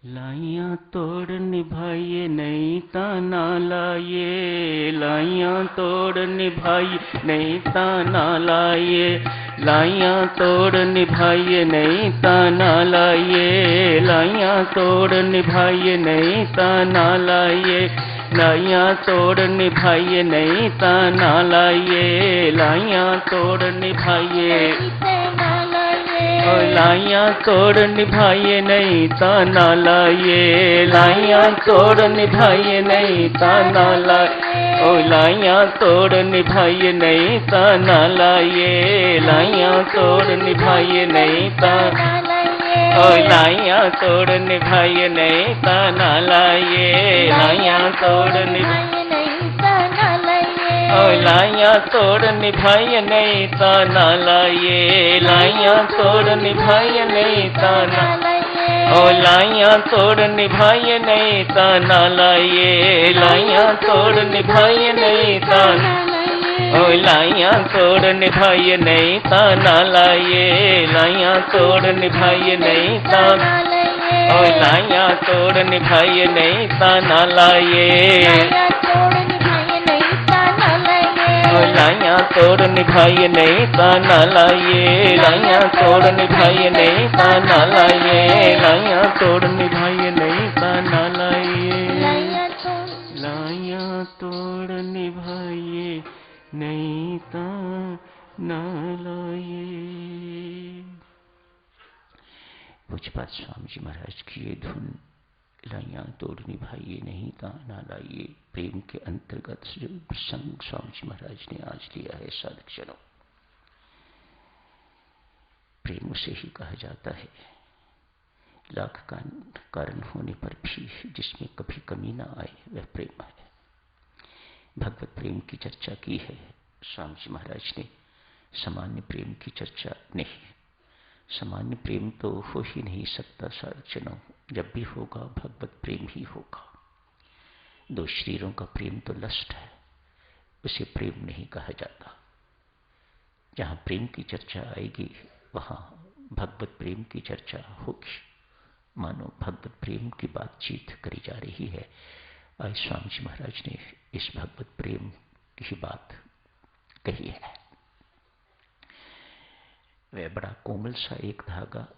लाइयां तोड़ निभाइए नहीं ताना लाइए, लाइयां तोड़ निभाइए नहीं ताना लाइए, लाइयां तोड़ निभाइए नहीं ताना लाइए, लाइयां तोड़ निभाइए नहीं ताना लाइए, लाइयां तोड़ निभाइए नहीं ताना लाइए, लाइयां तोड़ निभाइए, लाइयां तोड़ निभाइए नहीं ताना लाइए, लाइयां तोड़ निभाइए नहीं ताना लाइए, ओ लाइयां तोड़ निभाइए नहीं ताना लाइए, लाइयां तोड़ निभाइए नहीं ताना लाइए, ओ लाइयां तोड़ निभाइए नहीं ताना लाइए, लाइयां तोड़ निभाइए नहीं ताना लाइए, ओ लाइयां तोड़ निभाइए नहीं ताना लाइए, लाइयां तोड़ निभाइए नहीं ताना लाइए, ओ लाइयां तोड़ निभाइए नहीं ताना लाइए, लाइयां तोड़ निभाइए नहीं ताना लाइए, ओ लाइयां तोड़ निभाइए नहीं ताना लाइए, लाइयां तोड़ निभाइए नहीं ताना लाइए, ओ लाइयां तोड़ निभाइए नहीं ताना लाइए, लाइयां तोड़ निभाइए नहीं ताना लाइए, लाइयां तोड़ निभाइए नहीं ताना लाइए, लाइयां तोड़ निभाइए नहीं ताना लाइए, लाइयां तोड़ निभाइए नहीं ताना लाइए। पूज्यपाद स्वामी जी महाराज की ये धुन लाइयां तोड़ निभाइए नहीं ताना लाइए प्रेम के अंतर्गत जो प्रसंग स्वामी जी महाराज ने आज लिया है साधक जनों, प्रेम उसे ही कहा जाता है लाख का कारण होने पर भी जिसमें कभी कमी ना आए वह प्रेम है। भगवत प्रेम की चर्चा की है स्वामी जी महाराज ने, सामान्य प्रेम की चर्चा नहीं। सामान्य प्रेम तो हो ही नहीं सकता साधक जनों, जब भी होगा भगवत प्रेम ही होगा। दो शरीरों का प्रेम तो लस्ट है, उसे प्रेम नहीं कहा जाता। जहां प्रेम की चर्चा आएगी वहां भगवत प्रेम की चर्चा होगी, मानो भगवत प्रेम की बातचीत करी जा रही है। आज स्वामी जी महाराज ने इस भगवत प्रेम की बात कही है। वह बड़ा कोमल सा एक धागा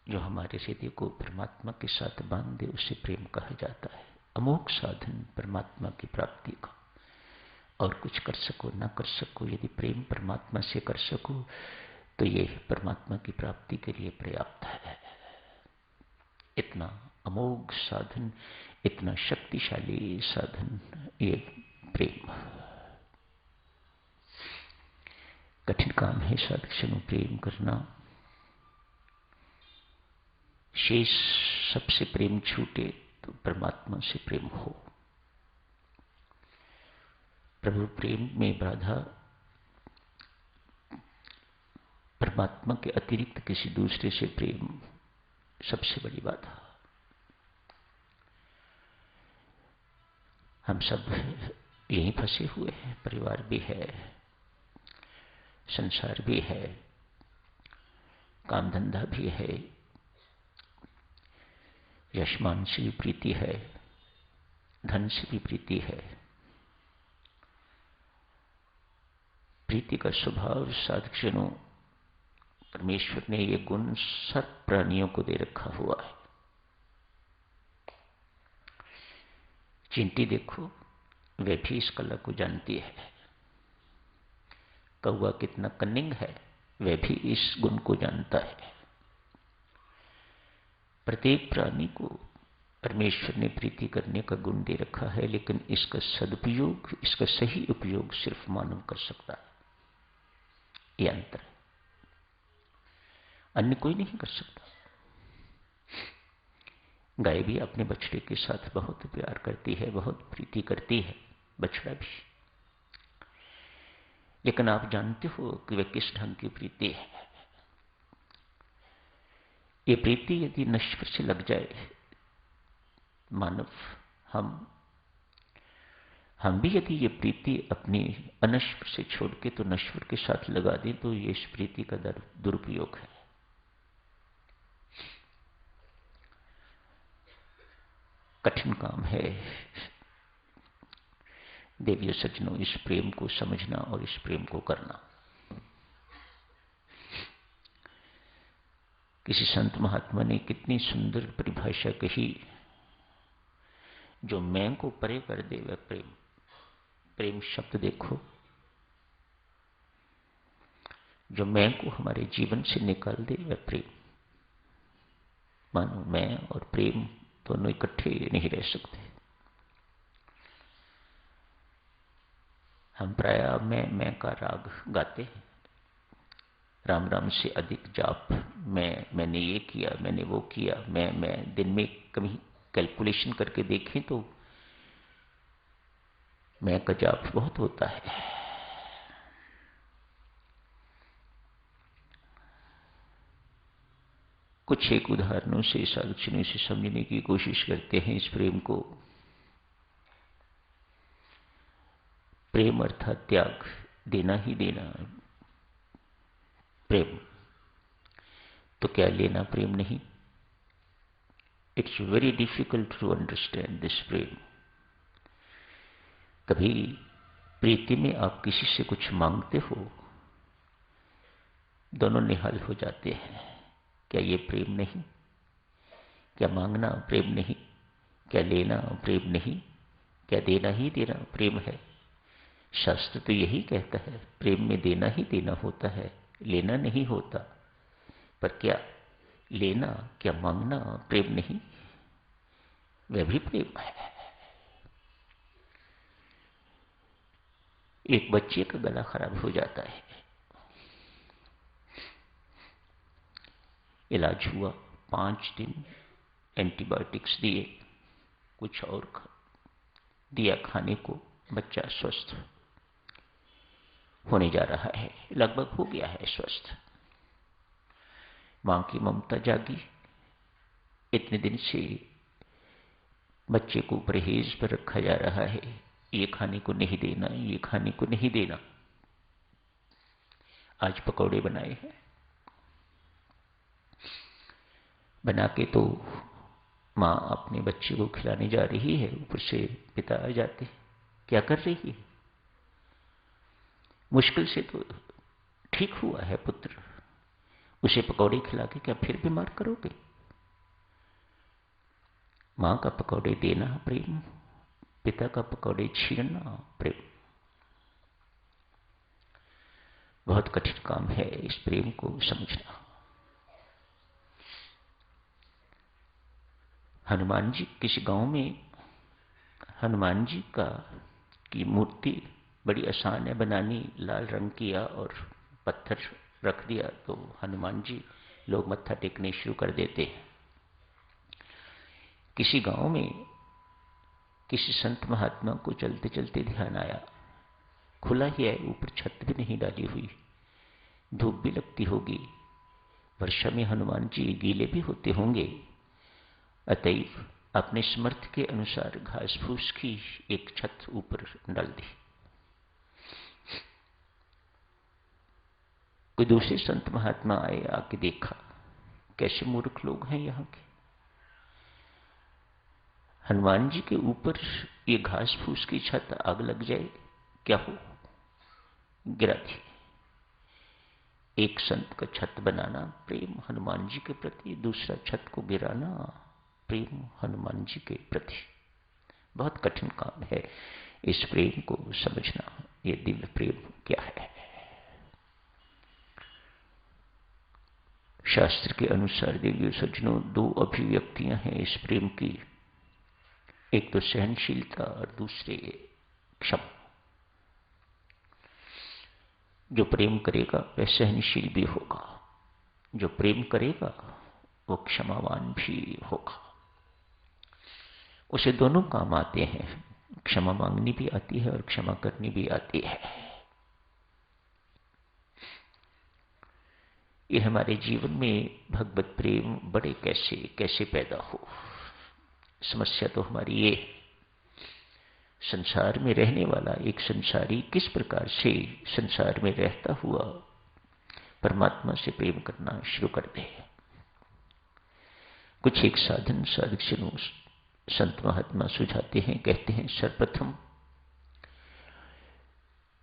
जो हमारे हृदय को परमात्मा के साथ बांध दे उसे प्रेम कहा जाता है। अमोघ साधन परमात्मा की प्राप्ति का, और कुछ कर सको ना कर सको, यदि प्रेम परमात्मा से कर सको तो ये परमात्मा की प्राप्ति के लिए पर्याप्त है। इतना अमोघ साधन, इतना शक्तिशाली साधन ये प्रेम। कठिन काम है साधक प्रेम करना। शेष सबसे प्रेम छूटे तो परमात्मा से प्रेम हो। प्रभु प्रेम में बाधा परमात्मा के अतिरिक्त किसी दूसरे से प्रेम सबसे बड़ी बाधा। हम सब यहीं फंसे हुए हैं, परिवार भी है, संसार भी है, काम धंधा भी है, यशमान से भी प्रीति है, धन से भी प्रीति है। प्रीति का स्वभाव साधक जनों परमेश्वर ने ये गुण सब प्राणियों को दे रखा हुआ है। चींटी देखो, वे भी इस कला को जानती है। कौवा कितना कन्निंग है, वह भी इस गुण को जानता है। प्रत्येक प्राणी को परमेश्वर ने प्रीति करने का गुण दे रखा है, लेकिन इसका सदुपयोग, इसका सही उपयोग सिर्फ मानव कर सकता है। यह अंतर है, अन्य कोई नहीं कर सकता। गाय भी अपने बछड़े के साथ बहुत प्यार करती है, बहुत प्रीति करती है, बछड़ा भी। लेकिन आप जानते हो कि वह किस ढंग की प्रीति है। ये प्रीति यदि नश्वर से लग जाए, मानव हम भी यदि ये प्रीति अपनी अनश्वर से छोड़ के तो नश्वर के साथ लगा दें तो ये इस प्रीति का दुरुपयोग है। कठिन काम है देवियों सज्जनों, इस प्रेम को समझना और इस प्रेम को करना। किसी संत महात्मा ने कितनी सुंदर परिभाषा कही, जो मैं को परे कर दे वह प्रेम। प्रेम शब्द देखो, जो मैं को हमारे जीवन से निकाल दे वह प्रेम। मानो मैं और प्रेम दोनों इकट्ठे नहीं रह सकते। हम प्रायः मैं का राग गाते हैं, राम राम से अधिक जाप। मैंने ये किया, मैंने वो किया, मैं दिन में कभी कैलकुलेशन करके देखें तो मैं का जाप बहुत होता है। कुछ एक उदाहरणों से, साधुजनों से समझने की कोशिश करते हैं इस प्रेम को। प्रेम अर्थात त्याग, देना ही देना प्रेम। तो क्या लेना प्रेम नहीं? It's very difficult to understand this prem. कभी प्रीति में आप किसी से कुछ मांगते हो, दोनों निहाल हो जाते हैं। क्या ये प्रेम नहीं? क्या मांगना प्रेम नहीं? क्या लेना प्रेम नहीं? क्या देना ही देना प्रेम है? शास्त्र तो यही कहता है, प्रेम में देना ही देना होता है, लेना नहीं होता। पर क्या लेना, क्या मांगना प्रेम नहीं? वह भी प्रेम है। एक बच्चे का गला खराब हो जाता है, इलाज हुआ, 5 दिन एंटीबायोटिक्स दिए, कुछ और दिया खाने को, बच्चा स्वस्थ होने जा रहा है, लगभग हो गया है स्वस्थ। मां की ममता जागी। इतने दिन से बच्चे को परहेज पर रखा जा रहा है, ये खाने को नहीं देना, ये खाने को नहीं देना। आज पकौड़े बनाए हैं, बना के तो मां अपने बच्चे को खिलाने जा रही है, ऊपर से पिता आ जाते। क्या कर रही है? मुश्किल से तो ठीक हुआ है पुत्र, उसे पकौड़े खिला के क्या फिर बीमार करोगे? मां का पकौड़े देना प्रेम, पिता का पकौड़े छीनना प्रेम। बहुत कठिन काम है इस प्रेम को समझना। हनुमान जी किसी गांव में, हनुमान जी की मूर्ति बड़ी आसान है बनानी, लाल रंग किया और पत्थर रख दिया तो हनुमान जी लोग मत्था टेकने शुरू कर देते हैं। किसी गांव में किसी संत महात्मा को चलते चलते ध्यान आया, खुला ही है, ऊपर छत भी नहीं डाली हुई, धूप भी लगती होगी, वर्षा में हनुमान जी गीले भी होते होंगे, अतएव अपने समर्थ के अनुसार घास फूस की एक छत ऊपर डाल दी। कोई दूसरे संत महात्मा आए, आके देखा, कैसे मूर्ख लोग हैं यहाँ के। हनुमान जी के ऊपर ये घास फूस की छत आग लग जाए क्या हो? गिरा दी। एक संत का छत बनाना प्रेम हनुमान जी के प्रति, दूसरा छत को गिराना प्रेम हनुमान जी के प्रति। बहुत कठिन काम है इस प्रेम को समझना। ये दिव्य प्रेम क्या है? शास्त्र के अनुसार देवियों सज्जनों, 2 अभिव्यक्तियां हैं इस प्रेम की, एक तो सहनशीलता और दूसरे क्षमा। जो प्रेम करेगा वह सहनशील भी होगा, जो प्रेम करेगा वो क्षमावान भी होगा। उसे दोनों काम आते हैं, क्षमा मांगनी भी आती है और क्षमा करनी भी आती है। ये हमारे जीवन में भगवत प्रेम बड़े कैसे कैसे पैदा हो। समस्या तो हमारी ये, संसार में रहने वाला एक संसारी किस प्रकार से संसार में रहता हुआ परमात्मा से प्रेम करना शुरू कर दे। कुछ एक साधन साधक संत महात्मा सुझाते हैं, कहते हैं सर्वप्रथम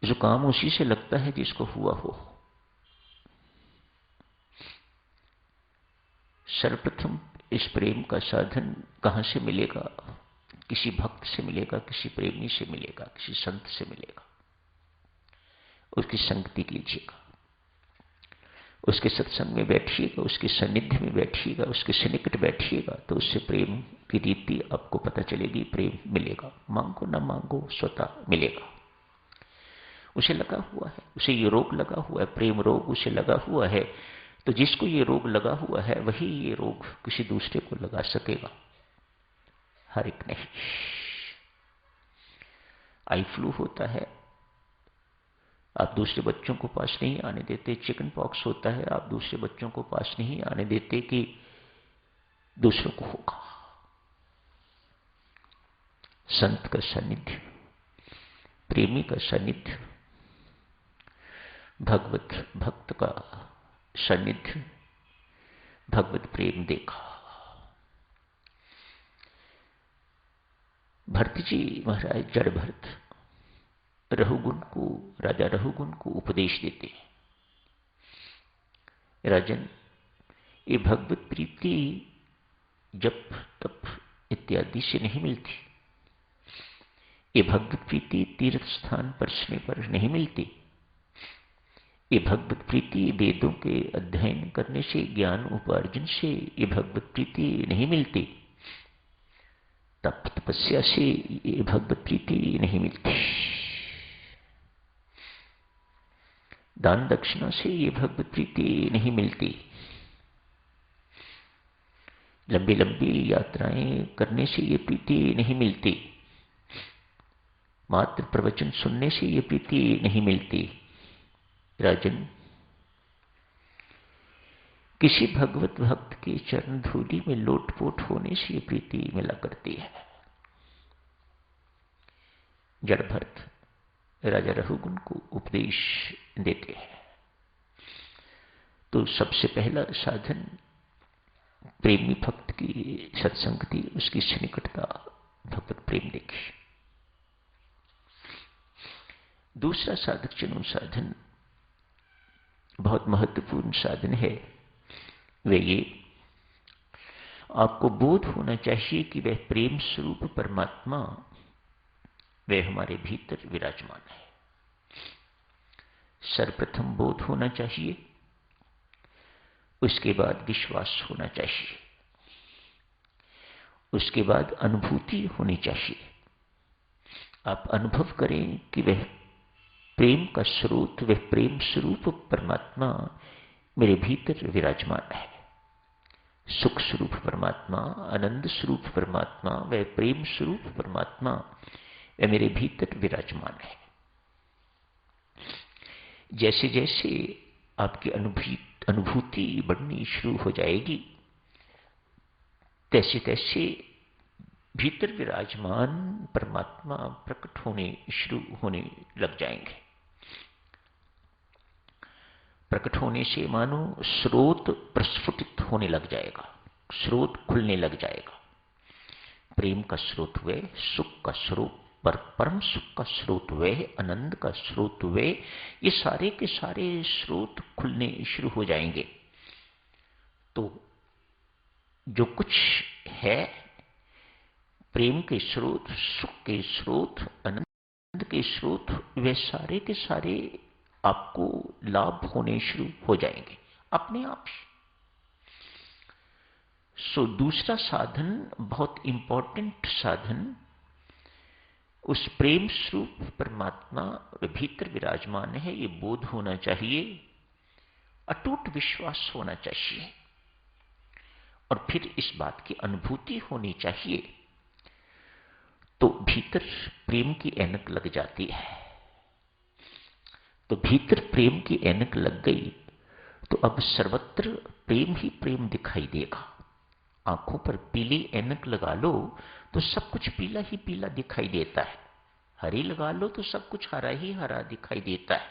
जुकाम उसी से लगता है जिसको हुआ हो। सर्वप्रथम इस प्रेम का साधन कहां से मिलेगा? किसी भक्त से मिलेगा, किसी प्रेमी से मिलेगा, किसी संत से मिलेगा। उसकी संगति कीजिएगा, उसके सत्संग में बैठिएगा, उसके सानिध्य में बैठिएगा, उसके सन्निकट बैठिएगा, तो उससे प्रेम की रीति आपको पता चलेगी। प्रेम मिलेगा, मांगो ना मांगो, स्वतः मिलेगा। उसे लगा हुआ है, उसे ये रोग लगा हुआ है, प्रेम रोग उसे लगा हुआ है। तो जिसको ये रोग लगा हुआ है वही ये रोग किसी दूसरे को लगा सकेगा, हर एक नहीं। आई फ्लू होता है, आप दूसरे बच्चों को पास नहीं आने देते। चिकन पॉक्स होता है, आप दूसरे बच्चों को पास नहीं आने देते कि दूसरों को होगा। संत का सानिध्य, प्रेमी का सानिध्य, भगवत भक्त का सानिध्य, भगवत प्रेम देखा। भरत जी महाराज जड़ भरत रघुगुण को, राजा रघुगुण को उपदेश देते हैं, राजन ये भगवत प्रीति जप तप इत्यादि से नहीं मिलती। ये भगवत प्रीति तीर्थ स्थान परसने पर नहीं मिलती। ये भगवत प्रीति वेदों के अध्ययन करने से, ज्ञान उपार्जन से ये भगवत प्रीति नहीं मिलती। तप तपस्या से ये भगवत प्रीति नहीं मिलती। दान दक्षिणा से ये भगवत प्रीति नहीं मिलती। लंबी लंबी यात्राएं करने से ये प्रीति नहीं मिलती। मात्र प्रवचन सुनने से ये प्रीति नहीं मिलती। राजन, किसी भगवत भक्त के चरण धूलि में लोटपोट होने से ये प्रीति मिला करती है। जड़ भरत राजा रघुगुण को उपदेश देते हैं। तो सबसे पहला साधन प्रेमी भक्त की सत्संगति, उसकी सन्निकटता, भगवत प्रेम देखी। दूसरा साधक चुनो साधन बहुत महत्वपूर्ण साधन है। वे ये, आपको बोध होना चाहिए कि वह प्रेम स्वरूप परमात्मा वह हमारे भीतर विराजमान है। सर्वप्रथम बोध होना चाहिए, उसके बाद विश्वास होना चाहिए, उसके बाद अनुभूति होनी चाहिए। आप अनुभव करें कि वह प्रेम का स्रोत, वह प्रेम स्वरूप परमात्मा मेरे भीतर विराजमान है। सुख स्वरूप परमात्मा, आनंद स्वरूप परमात्मा, वह प्रेम स्वरूप परमात्मा वह मेरे भीतर विराजमान है। जैसे जैसे आपकी अनुभूति बढ़नी शुरू हो जाएगी, तैसे तैसे भीतर विराजमान परमात्मा प्रकट होने शुरू होने लग जाएंगे। प्रकट होने से मानो स्रोत प्रस्फुटित होने लग जाएगा, स्रोत खुलने लग जाएगा। प्रेम का स्रोत वे, सुख का स्रोत, परम सुख का स्रोत वे, आनंद का स्रोत वे, ये सारे के सारे स्रोत खुलने शुरू हो जाएंगे। तो जो कुछ है, प्रेम के स्रोत, सुख के स्रोत, आनंद के स्रोत, वे सारे के सारे आपको लाभ होने शुरू हो जाएंगे अपने आप ही। सो दूसरा साधन, बहुत इंपॉर्टेंट साधन, उस प्रेम स्वरूप परमात्मा भीतर विराजमान है, ये बोध होना चाहिए, अटूट विश्वास होना चाहिए, और फिर इस बात की अनुभूति होनी चाहिए। तो भीतर प्रेम की ऐनक लग जाती है। तो भीतर प्रेम की ऐनक लग गई तो अब सर्वत्र प्रेम ही प्रेम दिखाई देगा। आंखों पर पीली ऐनक लगा लो तो सब कुछ पीला ही पीला दिखाई देता है। हरी लगा लो तो सब कुछ हरा ही हरा दिखाई देता है।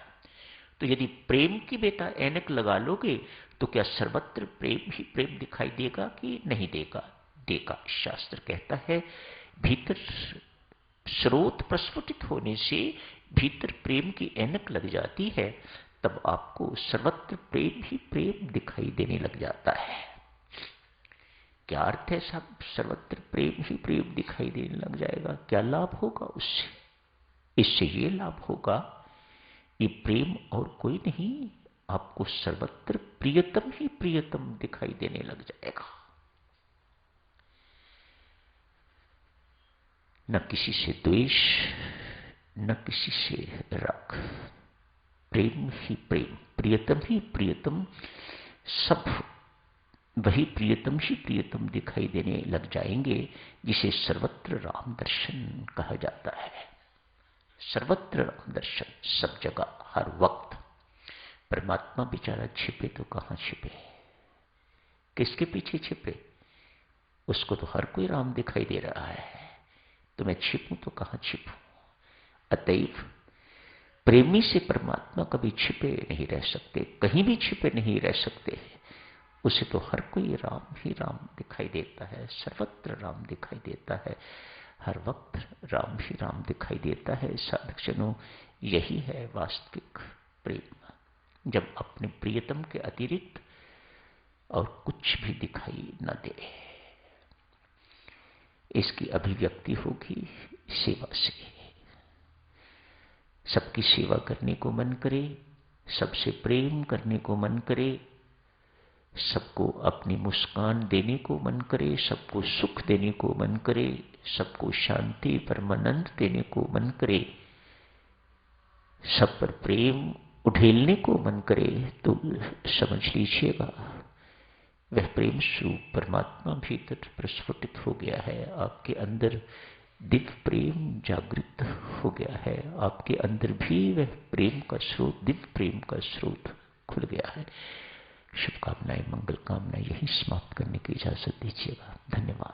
तो यदि प्रेम की बेटा ऐनक लगा लोगे तो क्या सर्वत्र प्रेम ही प्रेम दिखाई देगा कि नहीं देगा? देगा। शास्त्र कहता है भीतर स्रोत प्रस्फुटित होने से भीतर प्रेम की ऐनक लग जाती है, तब आपको सर्वत्र प्रेम ही प्रेम दिखाई देने लग जाता है। क्या अर्थ है साहब, सर्वत्र प्रेम ही प्रेम दिखाई देने लग जाएगा? क्या लाभ होगा उससे? इससे ये लाभ होगा, ये प्रेम और कोई नहीं, आपको सर्वत्र प्रियतम ही प्रियतम दिखाई देने लग जाएगा। न किसी से द्वेष, न किसी से राग, प्रेम ही प्रेम, प्रियतम ही प्रियतम, सब वही प्रियतम ही प्रियतम दिखाई देने लग जाएंगे, जिसे सर्वत्र राम दर्शन कहा जाता है। सर्वत्र राम दर्शन, सब जगह हर वक्त। परमात्मा बेचारा छिपे तो कहां छिपे, किसके पीछे छिपे? उसको तो हर कोई राम दिखाई दे रहा है, तो मैं छिपूं तो कहां छिपूं? अतएव प्रेमी से परमात्मा कभी छिपे नहीं रह सकते, कहीं भी छिपे नहीं रह सकते। उसे तो हर कोई राम ही राम दिखाई देता है, सर्वत्र राम दिखाई देता है, हर वक्त राम ही राम दिखाई देता है। साधकजनों, यही है वास्तविक प्रेम, जब अपने प्रियतम के अतिरिक्त और कुछ भी दिखाई न दे। इसकी अभिव्यक्ति होगी सेवा से। सबकी सेवा करने को मन करे, सबसे प्रेम करने को मन करे, सबको अपनी मुस्कान देने को मन करे, सबको सुख देने को मन करे, सबको शांति परमानंद देने को मन करे, सब पर प्रेम उठेलने को मन करे, तो समझ लीजिएगा वह प्रेम स्वरूप परमात्मा भीतर प्रस्फुटित हो गया है। आपके अंदर दिव्य प्रेम जागृत हो गया है, आपके अंदर भी वह प्रेम का स्रोत, दिव्य प्रेम का स्रोत खुल गया है। शुभकामनाएं, मंगल कामनाएं यही समाप्त करने की इजाजत दीजिएगा। धन्यवाद।